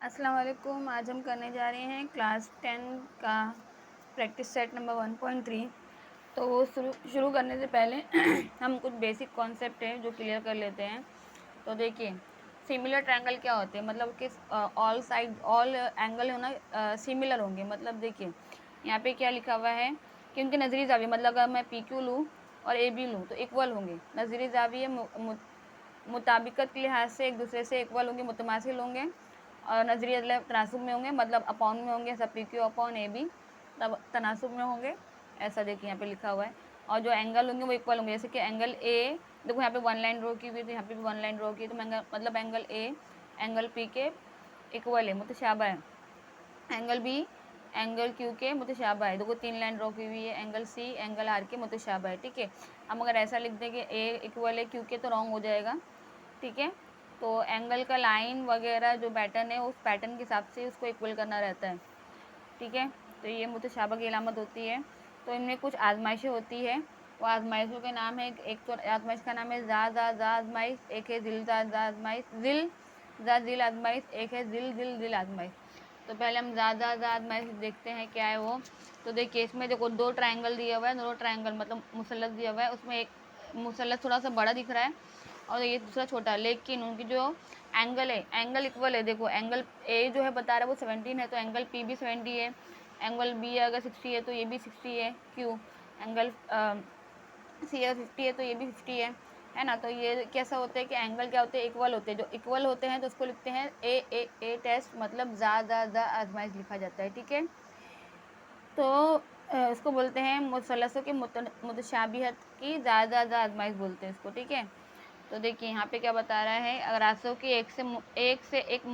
अस्सलाम वालेकुम। आज हम करने जा रहे हैं क्लास 10 का प्रैक्टिस सेट नंबर 1.3। तो शुरू करने से पहले हम कुछ बेसिक कॉन्सेप्ट है जो क्लियर कर लेते हैं। तो देखिए, सिमिलर ट्रायंगल क्या होते हैं, मतलब कि ऑल एंगल होना सिमिलर होंगे। मतलब देखिए यहाँ पे क्या लिखा हुआ है कि उनके नजरी जाविये, मतलब अगर मैं पी क्यू लूँ और ए बी लूँ तो इक्वल होंगे। नजरी जाविये मुताबिकत के लिहाज से एक दूसरे से इक्वल होंगे, मुतमासिल होंगे और नजरिया तनासुब में होंगे, मतलब अपॉन में होंगे। सब P Q upon A B तब तनासुब में होंगे, ऐसा देखिए यहाँ पे लिखा हुआ है। और जो एंगल होंगे वो इक्वल होंगे, जैसे कि एंगल ए, देखो यहाँ पे वन लाइन ड्रॉ की हुई तो यहाँ पे भी वन लाइन ड्रॉ की, तो मतलब एंगल ए एंगल पी के इक्वल है, मुतशाबा है। एंगल बी एंगल क्यू के मुतशाबा है, देखो तीन लाइन ड्रॉ की हुई है। एंगल सी एंगल आर के मुतशाबा है, ठीक है। हम अगर ऐसा लिख दें कि ए इक्वल है क्यू के तो रॉन्ग हो जाएगा, ठीक है। तो एंगल का लाइन वगैरह जो पैटर्न है उस पैटर्न के हिसाब से उसको इक्वल करना रहता है, ठीक है। तो ये मुतशाबा की अलामत होती है। तो इनमें कुछ आजमाइशें होती है, वो आजमाइशों के नाम है, एक तो आजमाइश का नाम है जा आजमाइश, एक है जिल जा आजमाइश, जिल आजमाइश, एक है जिल आजमाइश। तो पहले हम जा आजमाइश देखते हैं क्या है वो। तो देखिए इसमें देखो दो ट्रायंगल दिया हुआ है, दो ट्रायंगल मतलब मुसल्लत दिया हुआ है, उसमें एक मुसल्लत थोड़ा सा बड़ा दिख रहा है और ये दूसरा छोटा, लेकिन उनकी जो एंगल है एंगल इक्वल है। देखो एंगल ए जो है बता रहा है वो 17 है, तो एंगल पी भी 70 है। एंगल बी अगर 60 है तो ये भी 60 है, क्यू एंगल सी अगर 50 है तो ये भी 50 है ना। तो ये कैसा होता है कि एंगल क्या होते हैं, इक्वल होते हैं। जो इक्वल होते हैं तो उसको लिखते हैं ए टेस्ट, मतलब जा आजमाइश लिखा जाता है, ठीक है। तो इसको बोलते हैं मुसलसों की मुतशाबिहत की जा आजमाइश बोलते हैं इसको, ठीक है। तो देखिए यहाँ पे क्या बता रहा है, अगर रास्तों की एक से एक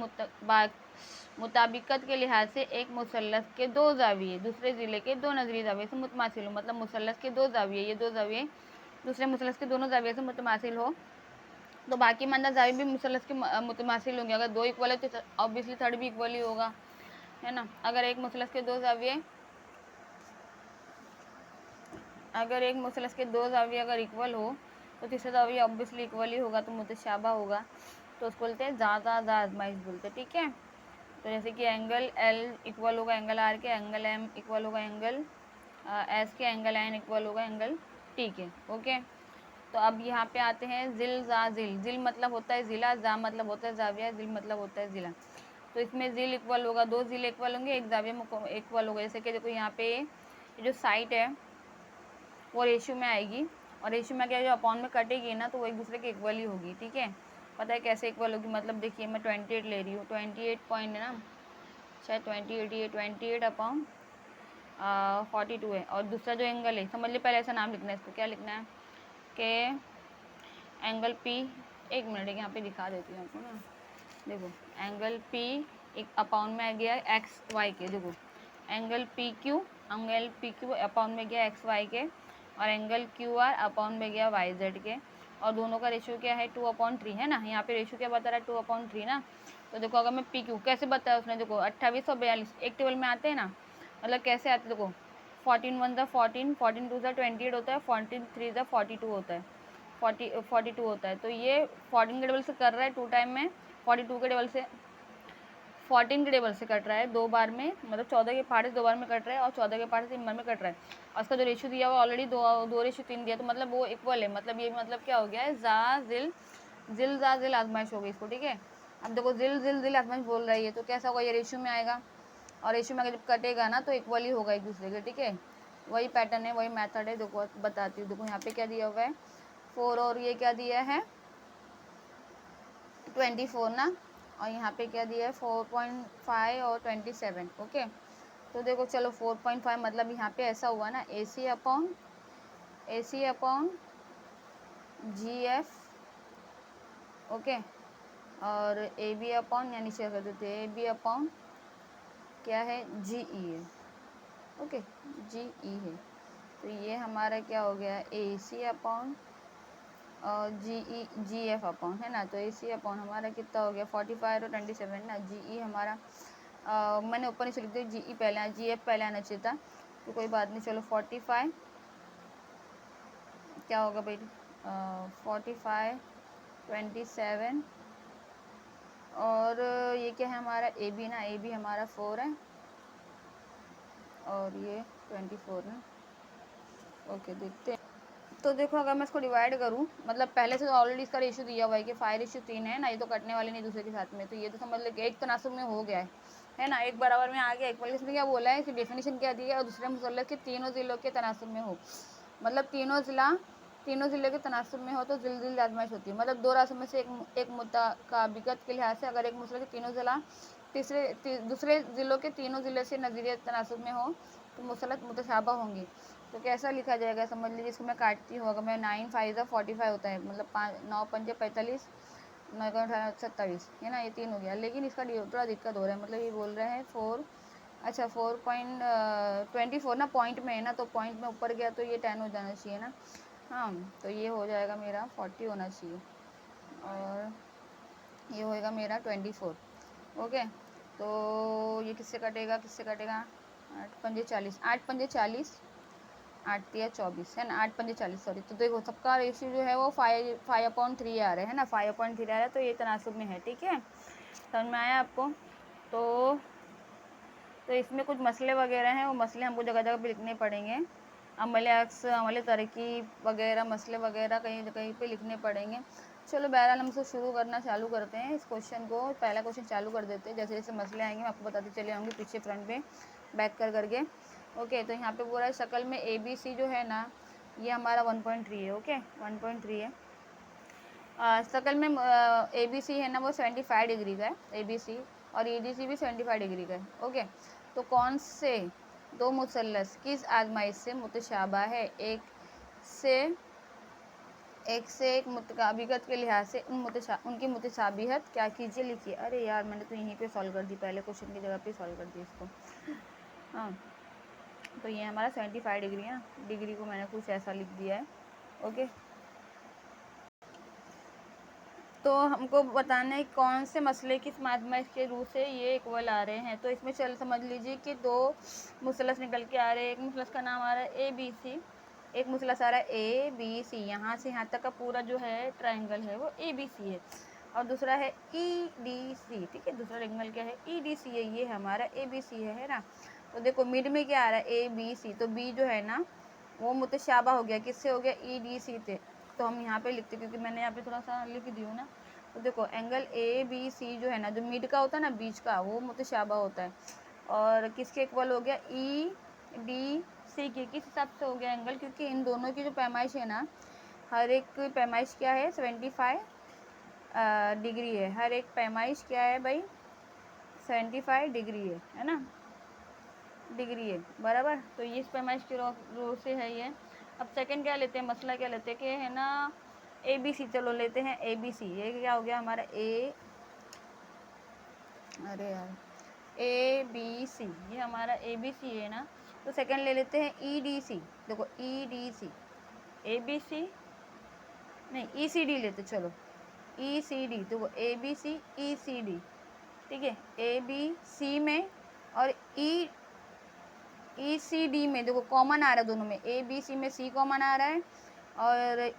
मुताबिकत के लिहाज से एक मुसल्लस के दो जाविये दूसरे ज़िले के दो नजरी जाविये से मुतमासिल हो, मतलब मुसल्लस के दो जाविये, ये दो जाविये दूसरे मुसल्लस के दोनों जाविये से मुतमासिल हो, तो बाकी मंदा जाविये भी मुसल्लस के मुतमासिल होंगे। अगर दो इक्वल है तो ऑब्वियसली थर्ड भी इक्वल ही होगा, है ना। अगर एक मुसल्लस के दो जाविये अगर इक्वल हो तो तीसरा जाविया ऑब्वियसली इक्वल ही होगा, तो मुतशाबा होगा। तो उसको बोलते हैं जा आजमाइश बोलते हैं, ठीक है। तो जैसे कि एंगल एल इक्वल होगा एंगल आर के, एंगल एम इक्वल होगा एंगल एस के, एंगल एन इक्वल होगा एंगल टी के, ओके। तो अब यहाँ पे आते हैं जिल मतलब होता है ज़िला, जा मतलब होता है जाविया, जिल मतलब होता है ज़िला। तो इसमें जिल इक्वल होगा, दो जिले इक्वल होंगे, एक जाविया इक्वल होगा। जैसे कि देखो यहाँ पे जो साइट है वो रेशियो में आएगी, और रेशियो में क्या जो अपॉन में कटेगी ना तो वो एक दूसरे के इक्वल ही होगी, ठीक है। पता है कैसे इक्वल होगी, मतलब देखिए मैं 28 ले रही हूँ, 28 पॉइंट है ना, शायद 28 ये 28 अपॉन 42 है। और दूसरा जो एंगल है, समझ लीजिए पहले ऐसा नाम लिखना है, इसको क्या लिखना है कि एंगल पी, एक मिनट यहाँ पे दिखा देती हूँ आपको ना। देखो एंगल पी एक अपॉन में आ गया एक्स वाई के, देखो एंगल पी क्यू अपॉन में गया एक्स वाई के, और एंगल क्यू आर अपॉन में गया वाई जेड के, और दोनों का रेशियो क्या है 2/3 है ना। यहाँ पे रेशियो क्या बता रहा है 2/3 ना। तो देखो अगर मैं पी क्यू कैसे बताया उसने, देखो 28 और 42 एक टेबल में आते हैं ना, मतलब कैसे आते देखो 14 1 ज़ा 14, 14 2 ज़ा 28 होता है, 14 3 ज़ा 42 होता है, 42 होता है। तो ये 14 के टेबल से कर रहा है 2 टाइम में, 42 के टेबल से 14 के टेबल से कट रहा है 2 बार में, मतलब 14 के पार्ट से 2 बार में कट रहा है, और 14 के पार्ट से 3 बार में कट रहा है। और उसका जो रेशियो दिया हुआ ऑलरेडी 2:3 दिया, तो मतलब वो इक्वल है। मतलब ये मतलब क्या हो गया है, जिल आजमाइश हो गई इसको, ठीक है। अब देखो जिल आजमाइश बोल रही है तो कैसा होगा, ये रेशियो में आएगा, और रेशियो में अगर जब कटेगा ना तो इक्वल ही होगा एक दूसरे के, ठीक है। वही पैटर्न है, वही मेथड है। देखो बताती हूँ, देखो यहाँ पे क्या दिया हुआ है 4, और ये क्या दिया है 24 ना, और यहाँ पे क्या दिया है 4.5 और 27, ओके। तो देखो चलो 4.5 मतलब यहाँ पे ऐसा हुआ ना ए सी अपॉन जी एफ, ओके, और ए बी अपॉन, या नीचे कर देते हैं ए बी अपॉन क्या है जी ई है, ओके जी ई है। तो ये हमारा क्या हो गया ए सी अपॉन और जी एफ अपॉन, है ना। तो ए सी अपॉन हमारा कितना हो गया 45 और 27 ना, जी ई हमारा मैंने ऊपर नीचे लिख दिया, जी ई पहले जी एफ पहले आना चाहिए था, तो कोई बात नहीं। चलो 45 क्या होगा भाई 45 27 और ये क्या है हमारा ए बी ना, ए बी हमारा 4 है और ये 24 है। ओके देखते हैं। तो देखो अगर मैं इसको डिवाइड करूँ, मतलब पहले से तो ऑलरेडी इसका रेशियो दिया हुआ है कि 5:3 है ना, ये तो कटने वाले नहीं दूसरे के साथ में, तो ये तो समझ लो कि एक तनासुब में हो गया है ना, एक बराबर में आ गया। एक वाले इसमें क्या बोला है, इसकी डेफिनेशन क्या दी है, और दूसरे मुसल्लस के तीनों ज़िलों के तनासुब में हो, मतलब तीनों ज़िले के तनासुब में हो तो जिल आजमाइश होती है। मतलब दो रास्तों में से एक मुताबिकत के लिहाज से अगर एक मुसल्लस के तीनों ज़िला दूसरे ज़िलों के तीनों ज़िले से नज़ीर तनासुब में हो तो मुसल्लस मुतशाबा होंगे। तो कैसा लिखा जाएगा, समझ लीजिए इसको मैं काटती हूँ। अगर मैं 9 5 45 होता है, मतलब 9 5 45, 9 18 27 है ना, ये 3 हो गया। लेकिन इसका थोड़ा दिक्कत हो रहा है, मतलब ये बोल रहे हैं 4, अच्छा 4.24 ना पॉइंट में है ना, तो पॉइंट में ऊपर गया तो ये 10 हो जाना चाहिए ना। हाँ तो ये हो जाएगा मेरा 40 होना चाहिए और ये होएगा मेरा 24। ओके तो ये किससे कटेगा, 8 पंजे 40, 8 पंजे 40, 8 या 24 है ना, 8 पंजे 40 सॉरी। तो देखो सबका रेशियो जो है वो 5/3 आ रहा है ना, 5/3 आ रहा है, तो ये तनासुब में है। ठीक है, समझ में आया आपको। तो इसमें कुछ मसले वगैरह हैं, वो मसले हमको जगह जगह पे लिखने पड़ेंगे। अमल अक्स, अमल तरकीब वगैरह, मसले वगैरह कहीं कहीं पे लिखने पड़ेंगे। चलो बहरहाल हम इसको शुरू करना चालू करते हैं, इस क्वेश्चन को पहला क्वेश्चन चालू कर देते हैं। जैसे जैसे मसले आएंगे मैं आपको बताते चले आऊँगी पीछे फ्रंट पे बैक कर करके। ओके तो यहाँ पे पूरा शक्ल में ABC जो है ना, ये हमारा 1.3 है। ओके 1.3 है। शक्ल में ABC है ना वो 75 डिग्री का है ABC, और EDC भी 75 डिग्री का है। ओके तो कौन से दो मुसल्लस किस आजमाइश से मुतशाबा है, एक से एक मुताबिकत के लिहाज से उनकी मुतशाबिहत क्या कीजिए, लिखिए। अरे यार मैंने तो यहीं पे सॉल्व कर दी, पहले क्वेश्चन की जगह पे सॉल्व कर दी इसको। हाँ तो ये हमारा 75 डिग्री है, डिग्री को मैंने कुछ ऐसा लिख दिया है। ओके तो हमको बताना है कौन से मसले किस आजमाइश के रूप से ये इक्वल आ रहे हैं। तो इसमें चल समझ लीजिए कि दो मुसलस निकल के आ रहे हैं। एक मुसलस का नाम आ रहा है ABC, एक मुसलस आ रहा है ABC, यहाँ से यहाँ तक का पूरा जो है ट्रायंगल है वो ABC है, और दूसरा है EDC। ठीक है, दूसरा ट्रायंगल क्या है, EDC है, ये हमारा ABC है ना। तो देखो मिड में क्या आ रहा है ABC, तो B जो है ना वो मुतशाबा हो गया, किससे हो गया, EDC से। तो हम यहाँ पे लिखते, क्योंकि मैंने यहाँ पे थोड़ा सा लिख दी हूँ ना। तो देखो एंगल ABC जो है ना, जो मिड का होता है ना, बीच का, वो मुतशाबा होता है। और किसके इक्वल हो गया, EDC के। किस हिसाब से हो गया एंगल, क्योंकि इन दोनों की जो पैमाइश है ना, हर एक पैमाइश क्या है 75 डिग्री है। हर एक पैमाइश क्या है भाई 75 डिग्री है ना, डिग्री है बराबर। तो ये इस पैमाइश की रो से है ये। अब सेकंड क्या लेते हैं, मसला क्या लेते हैं कि है ना ABC, चलो लेते हैं ABC। ये क्या हो गया हमारा अरे यार ABC, ये हमारा ABC है ना। तो सेकंड ले लेते हैं EDC। देखो EDC, ABC नहीं ECD लेते, चलो ECD। देखो ABC ECD, ठीक है, ABC में और ECD में देखो कॉमन आ रहा है दोनों में, ABC में C कॉमन आ रहा है और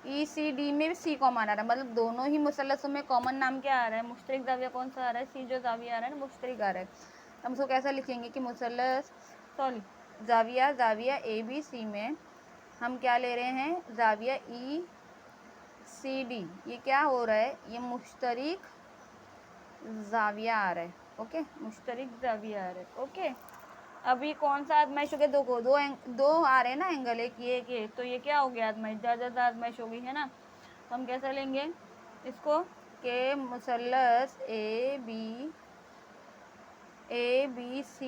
ECD में भी C कॉमन आ रहा है। मतलब दोनों ही मुसल्लसों में कॉमन नाम क्या आ रहा है, मुश्तरिक जाविया कौन सा आ रहा है, C जो जाविया आ रहा है ना मुश्तरिक आ रहा है। हम उसको कैसा लिखेंगे कि मुसल्लस जाविया ABC में हम क्या ले रहे हैं, जाविया ECD, ये क्या हो रहा है, ये मुश्तरिक जाविया आ रहा है। ओके मुश्तरिक जाविया आ रहा है। ओके अभी कौन सा आजमाइश हो गया, दो आ रहे हैं ना एंगल, एक ये, तो ये क्या हो गया आजमाइश, ज़्यादा आजमाइश हो गई है ना। तो हम कैसा लेंगे इसको के मुसल्लस ABC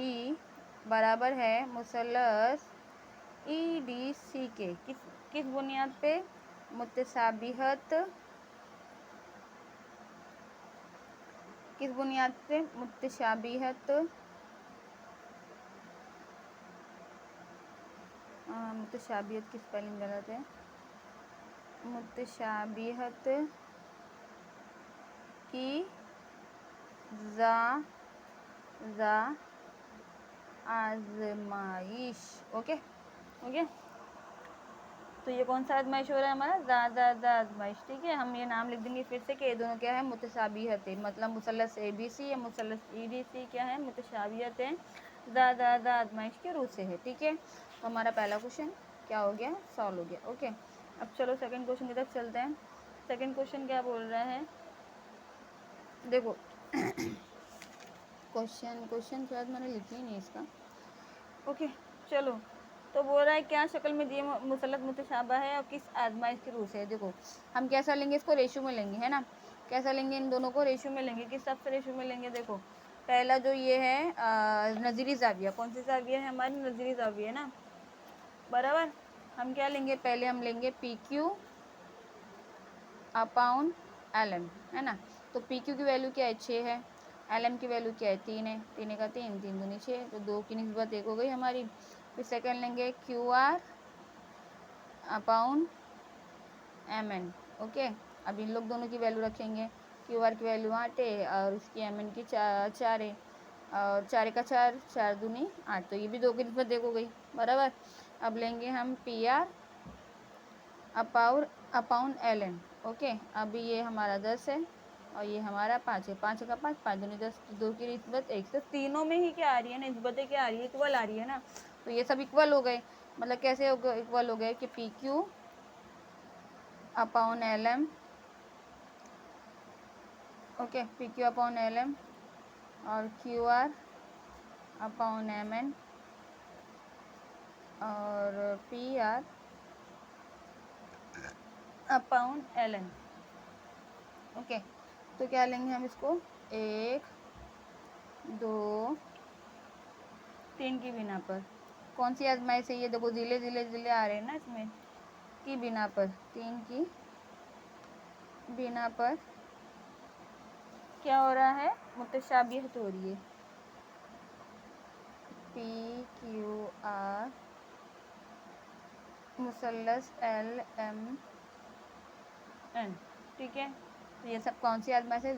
बराबर है मुसल्लस EDC के। किस बुनियाद पे, मुतशाबिहत, किस बुनियाद पे, मुतशाबिहत, मुतशाबिहत की स्पेलिंग गलत है, मुतशाबिहत की आजमाइश। ओके ओके तो ये कौन सा आजमाइश हो रहा है हमारा, ज़ा आजमाइश। ठीक है, हम ये नाम लिख देंगे फिर से कि ये दोनों क्या है, मुतशाबिहत है, मतलब मुसल्लस ABC या मुसल्लस EDC क्या है, मुतशाबिहत है, ज़ा आजमाइश के रूह से है। ठीक है, तो हमारा पहला क्वेश्चन क्या हो गया, सॉल्व हो गया। ओके, अब चलो सेकंड क्वेश्चन की तरफ चलते हैं। सेकंड क्वेश्चन क्या बोल रहा है, देखो क्वेश्चन शायद मैंने लिखी ही नहीं इसका। ओके चलो, तो बोल रहा है क्या शक्ल में दिए मुसल्लत मुतशाबा है और किस आजमाइश के रूह से है। देखो हम कैसा लेंगे इसको, रेशो में लेंगे, है ना। कैसा लेंगे, इन दोनों को रेशो में लेंगे। किस हिसाब से रेशो में लेंगे, देखो पहला जो ये है नज़ीरी ज़ाविया, कौन सी ज़ाविया है हमारी, नज़ीरी ज़ाविया है ना, बराबर। हम क्या लेंगे, पहले हम लेंगे PQ अपॉन LM, है ना। तो PQ की वैल्यू क्या है, 6 है। LM की वैल्यू क्या है, 3 है। 3 का 3, 3 दूनी 6, तो 2 की निस्बत 1 हो गई हमारी। फिर सेकंड लेंगे QR अपॉन MN। ओके, अब इन लोग दोनों की वैल्यू रखेंगे। QR की वैल्यू 8 है और इसकी MN की 4 है, और 4 का 4, 4 दूनी 8, तो ये भी 2 की निस्बत 1 हो गई, बराबर। अब लेंगे हम PR अपॉन LN। ओके, अभी ये हमारा 10 है और ये हमारा 5 है। 5 का 5, 5 दूनी 10, 2 की निस्बत 1, तो तीनों में ही क्या आ रही है, निस्बतें क्या आ रही है, इक्वल आ रही है ना। तो ये सब इक्वल हो गए, मतलब कैसे इक्वल हो गए कि PQ upon LM, okay, PQ upon LM और QR अपॉन MN और PR अपॉन LN। ओके, तो क्या लेंगे हम इसको, 1 2 3 की बिना पर। कौन सी आजमाइश है ये, देखो जिले जिले जिले आ रहे हैं ना इसमें, की बिना पर, 3 की बिना पर क्या हो रहा है, मुतशाबिहत हो रही है। PQR मुसल्लस LMN। ठीक है, तो ये सब कौन सी आजमाइश है,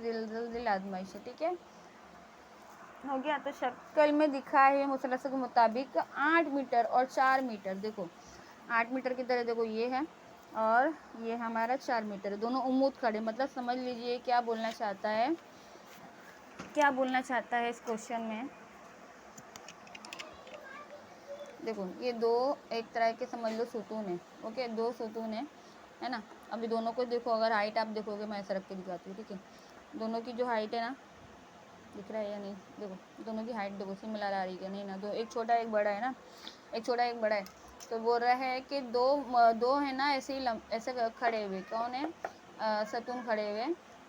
जिल आजमाइश है। ठीक है, हो गया। तो शक्ल में दिखा है मुसल्लस के मुताबिक 8 मीटर और 4 मीटर। देखो 8 मीटर की तरह, देखो ये है और ये हमारा 4 मीटर है, दोनों उम्मूद खड़े, मतलब समझ लीजिए क्या बोलना चाहता है, क्या बोलना चाहता है इस क्वेश्चन में। देखो ये दो एक तरह के समझ लो सुतून है। ओके, 2 सुतून है ना। अभी दोनों को देखो, अगर हाइट आप देखोगे, मैं ऐसा रख के दिखाती हूँ। ठीक है, दोनों की जो हाइट है ना, दिख रहा है या नहीं, देखो दोनों की हाइट देखो सिमिलर आ रही है नहीं ना, दो, एक छोटा एक बड़ा है ना, एक छोटा एक बड़ा है। तो बोल रहा है कि दो है ना, ऐसे ही ऐसे खड़े हुए, कौन है, सतून खड़े हुए।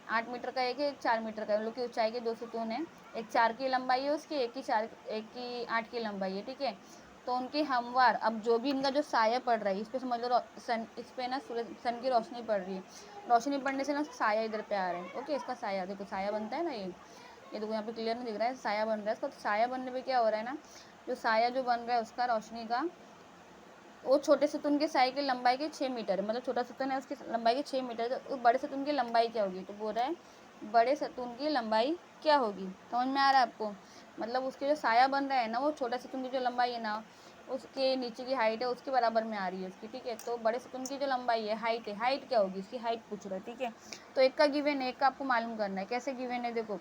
8 मीटर का एक है, एक 4 मीटर का, उन लोग की ऊंचाई के 2 सतून है, एक 4 की लंबाई है उसकी, एक की 8 की लंबाई है। ठीक है, तो उनकी हमवार, अब जो भी इनका जो साया पड़ रहा है, इस पर समझ लो सन, इस पर ना सन की रोशनी पड़ रही है, रोशनी पड़ने से ना साया इधर पे आ रहा है। ओके, इसका साया देखो, साया बनता है ना, ये देखो यहाँ पे क्लियर नहीं दिख रहा है, साया बन रहा है इसका। तो साया बनने पे क्या हो रहा है ना, जो साया जो बन रहा है उसका रोशनी का, वो छोटे सतून के साए की लंबाई के 6 मीटर है, मतलब छोटा सतून है उसकी लंबाई के 6 मीटर है, तो बड़े सतून की लंबाई क्या होगी, तो बोल रहा है बड़े सतून की लंबाई क्या होगी। समझ में आ रहा है आपको, मतलब उसके जो साया बन रहा है ना, वो छोटा सतून की जो लंबाई है ना, उसके नीचे की हाइट है उसके बराबर में आ रही है उसकी। ठीक है, तो बड़े सतून की जो लंबाई है, हाइट क्या होगी उसकी, हाइट पूछ रहा है। ठीक है, तो एक का गिवन है, एक का आपको मालूम करना है। कैसे गिवन है, देखो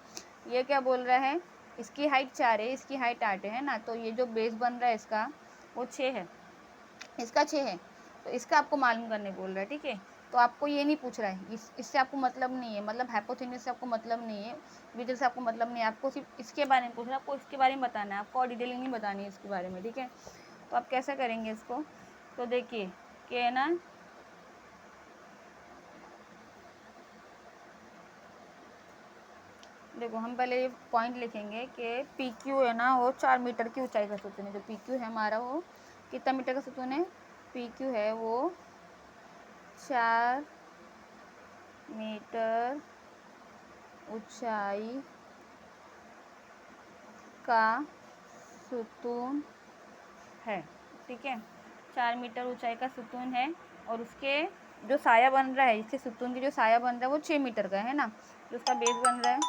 ये क्या बोल रहा है, इसकी हाइट 4 है, इसकी हाइट 8 है ना, तो ये जो बेस बन रहा है इसका वो 6 है, इसका 6 है, तो इसका आपको मालूम करने बोल रहा है। ठीक है, तो आपको ये नहीं पूछ रहा है, इससे आपको मतलब नहीं है, मतलब हाइपोथेसिस से आपको मतलब नहीं है, विजल से आपको मतलब नहीं है, आपको सिर्फ इसके बारे में पूछ रहा है, आपको इसके बारे में बताना है, आपको और डिटेलिंग नहीं बतानी है इसके बारे में। ठीक है, तो आप कैसा करेंगे इसको, तो देखिए कि है ना, देखो हम पहले ये पॉइंट लिखेंगे कि PQ है ना, वो 4 मीटर की ऊंचाई का सतून है। जो PQ है हमारा, वो कितना मीटर का सतून है, PQ है वो 4 मीटर ऊंचाई का सतून है। ठीक है, 4 मीटर ऊंचाई का सतून है, और उसके जो साया बन रहा है, इससे सतून की जो साया बन रहा है वो 6 मीटर का है ना, जो उसका बेस बन रहा है